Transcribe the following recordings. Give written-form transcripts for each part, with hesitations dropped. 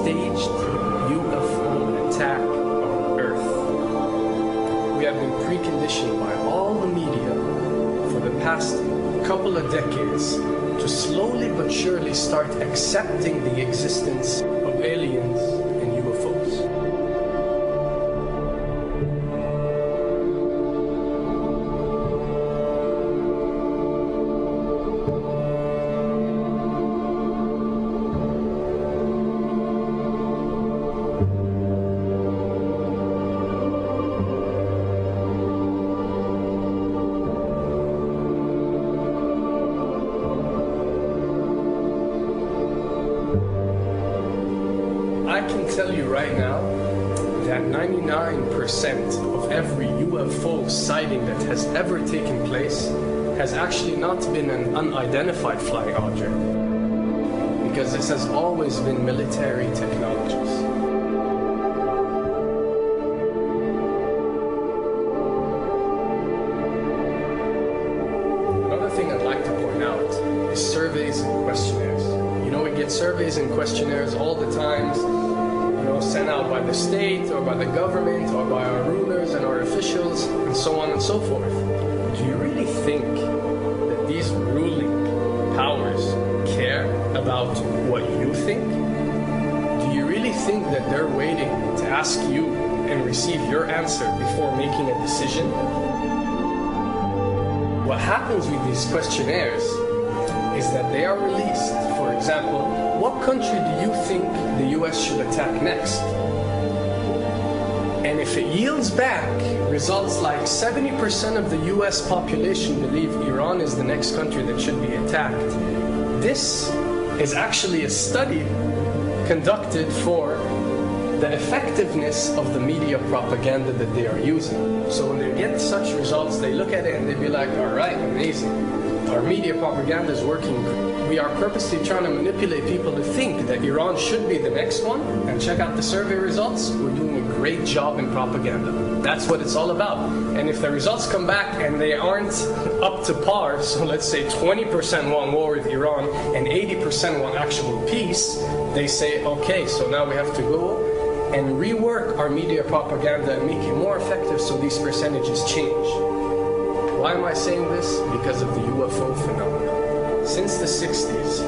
staged UFO attack on Earth. We have been preconditioned by all the media for the past couple of decades to slowly but surely start accepting the existence of aliens and UFOs. I can tell you right now that 99% of every UFO sighting that has ever taken place has actually not been an unidentified flying object, because this has always been military technologies. Another thing I'd like to point out is surveys and questionnaires. You know, we get surveys and questionnaires all the time, sent out by the state or by the government or by our rulers and our officials and so on and so forth. Do you really think that these ruling powers care about what you think? Do you really think that they're waiting to ask you and receive your answer before making a decision? What happens with these questionnaires is that they are released. For example, what country do you think the US should attack next? And if it yields back results like 70% of the US population believe Iran is the next country that should be attacked, this is actually a study conducted for the effectiveness of the media propaganda that they are using. So when they get such results, they look at it and they be like, all right, amazing. Our media propaganda is working. We are purposely trying to manipulate people to think that Iran should be the next one, and check out the survey results. We're doing a great job in propaganda. That's what it's all about. And if the results come back and they aren't up to par, so let's say 20% want war with Iran and 80% want actual peace, they say, okay, so now we have to go and rework our media propaganda and make it more effective so these percentages change. Why am I saying this? Because of the UFO phenomenon. Since the 60s,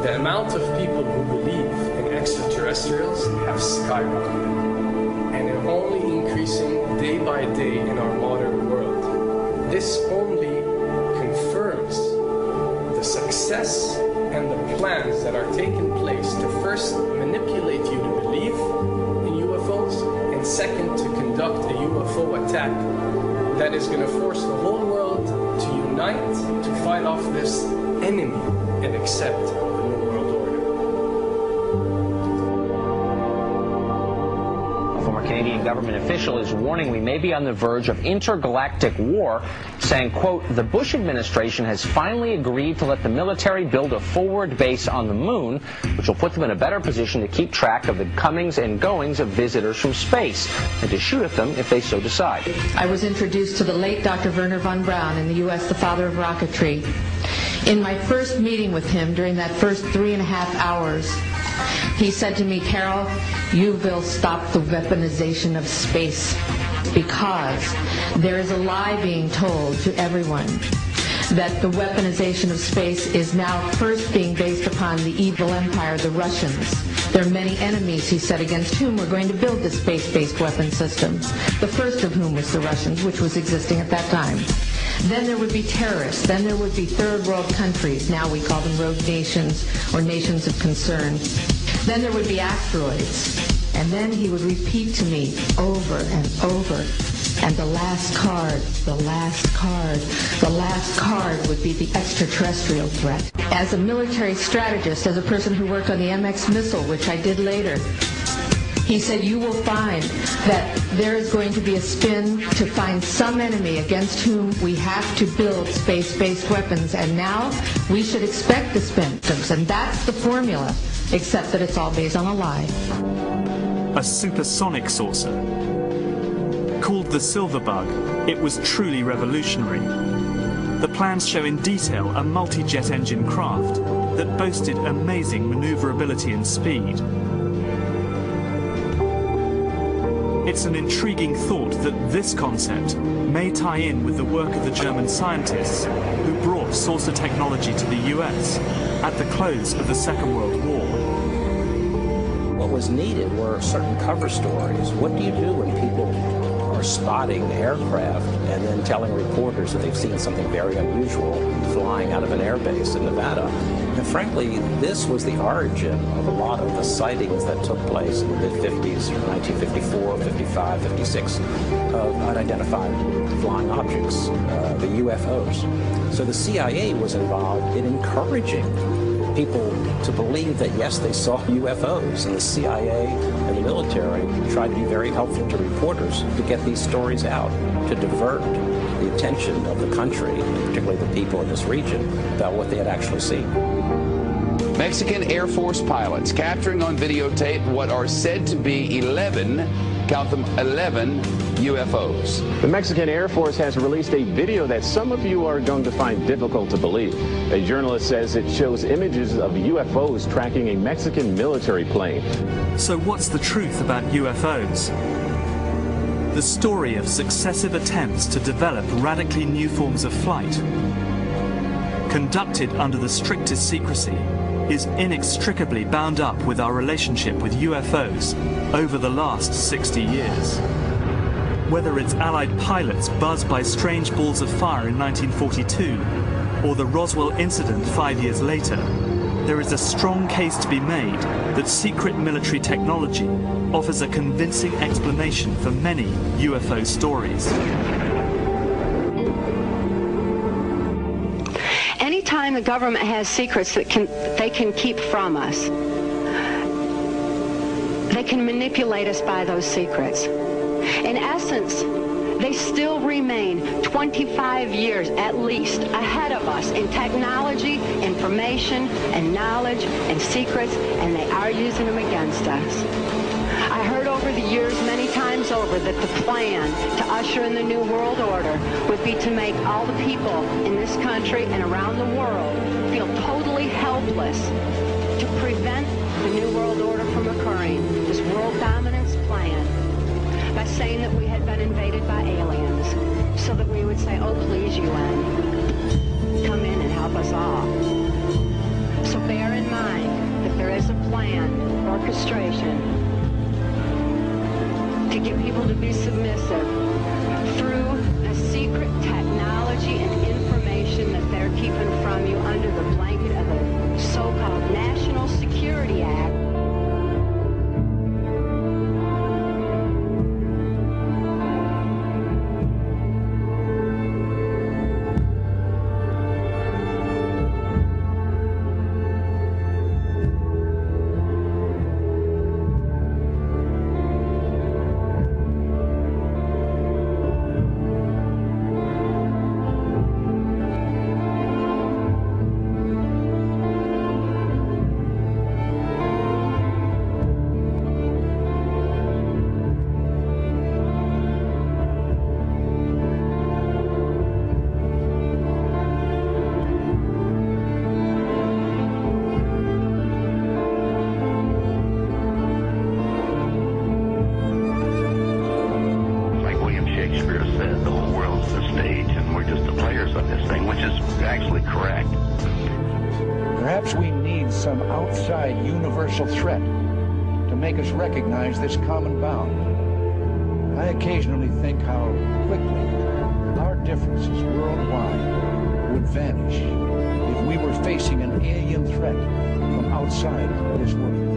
the amount of people who believe in extraterrestrials have skyrocketed, and are only increasing day by day in our modern world. This only confirms the success and the plans that are taking place to first manipulate you to believe in UFOs, and second, to conduct a UFO attack that is going to force the whole world to unite to fight off this enemy and accept the New World Order. A former Canadian government official is warning we may be on the verge of intergalactic war, saying, quote, the Bush administration has finally agreed to let the military build a forward base on the moon, which will put them in a better position to keep track of the comings and goings of visitors from space, and to shoot at them if they so decide. I was introduced to the late Dr. Wernher von Braun in the U.S., the father of rocketry. In my first meeting with him, during that first 3.5 hours, he said to me, Carol, you will stop the weaponization of space, because there is a lie being told to everyone that the weaponization of space is now first being based upon the evil empire, the Russians. There are many enemies, he said, against whom we're going to build this space-based weapon system, the first of whom was the Russians, which was existing at that time. Then there would be terrorists. Then there would be third world countries. Now we call them rogue nations or nations of concern. Then there would be asteroids. And then he would repeat to me over and over, and the last card, the last card, the last card would be the extraterrestrial threat. As a military strategist, as a person who worked on the MX missile, which I did later, he said, you will find that there is going to be a spin to find some enemy against whom we have to build space-based weapons, and now we should expect the spin. And that's the formula, except that it's all based on a lie. A supersonic saucer. Called the Silver Bug, it was truly revolutionary. The plans show in detail a multi-jet engine craft that boasted amazing maneuverability and speed. It's an intriguing thought that this concept may tie in with the work of the German scientists who brought saucer technology to the US at the close of the Second World War. What was needed were certain cover stories. What do you do when people are spotting aircraft and then telling reporters that they've seen something very unusual flying out of an airbase in Nevada? And frankly, this was the origin of a lot of the sightings that took place in the mid-50s, 1954, 55, 56, of unidentified flying objects, the UFOs. So the CIA was involved in encouraging people to believe that, yes, they saw UFOs, and the CIA and the military tried to be very helpful to reporters to get these stories out, to divert the attention of the country, particularly the people in this region, about what they had actually seen. Mexican Air Force pilots capturing on videotape what are said to be 11, count them, 11 UFOs. The Mexican Air Force has released a video that some of you are going to find difficult to believe. A journalist says it shows images of UFOs tracking a Mexican military plane. So what's the truth about UFOs? The story of successive attempts to develop radically new forms of flight, conducted under the strictest secrecy, is inextricably bound up with our relationship with UFOs over the last 60 years. Whether it's Allied pilots buzzed by strange balls of fire in 1942 or the Roswell incident 5 years later, there is a strong case to be made that secret military technology offers a convincing explanation for many UFO stories. Anytime the government has secrets that they can keep from us, they can manipulate us by those secrets. In essence, they still remain 25 years at least ahead of us in technology, information, and knowledge, and secrets, and they are using them against us. I heard over the years many times over that the plan to usher in the New World Order would be to make all the people in this country and around the world feel totally helpless to prevent the New World Order from occurring, this world dominance plan, by saying that we had been invaded by aliens, so that we would say, oh, please, UN, come in and help us all. So bear in mind that there is a planned orchestration to get people to be submissive through a secret technology and information that they're keeping from you under the blanket of the so-called National Security Act. Threat to make us recognize this common bound. I occasionally think how quickly our differences worldwide would vanish if we were facing an alien threat from outside this world.